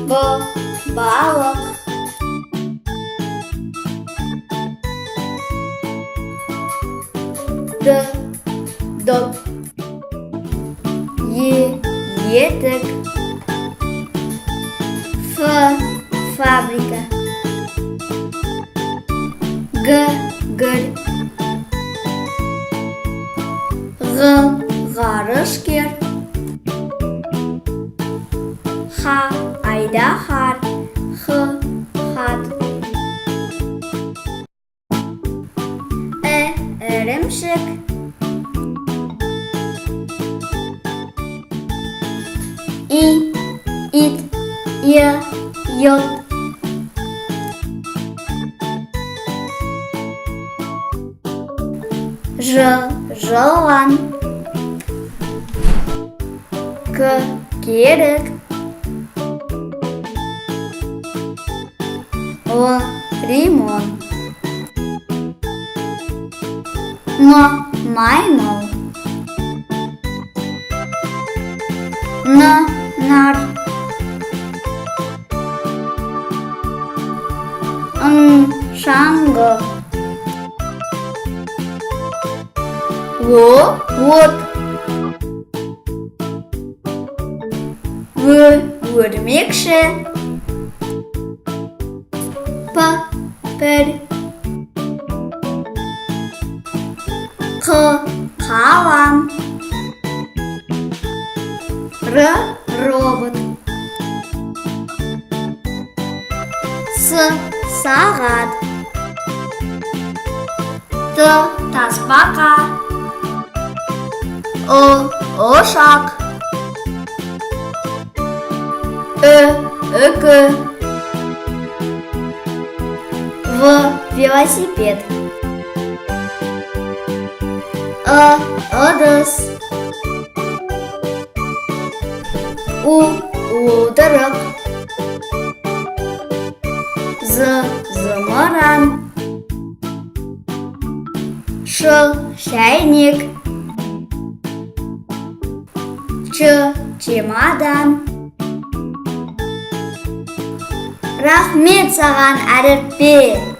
Балық. Доп. Етік. Фабрика. Гір. Ғарышкер. Айдаһар. Хат. Ірімшік. Ит. Йод. Жылан. Керік. Лимон. Маймыл. Нар. Шаңғы. От. Өрмекші. Пір. Қалам. Робот. Сағат. Тасбақа. Ошақ. Үкі. Велосипед. Ыдыс. Ударок. Зымыран. Шайник. Чемодан. Рахмет саған, Әріпбек.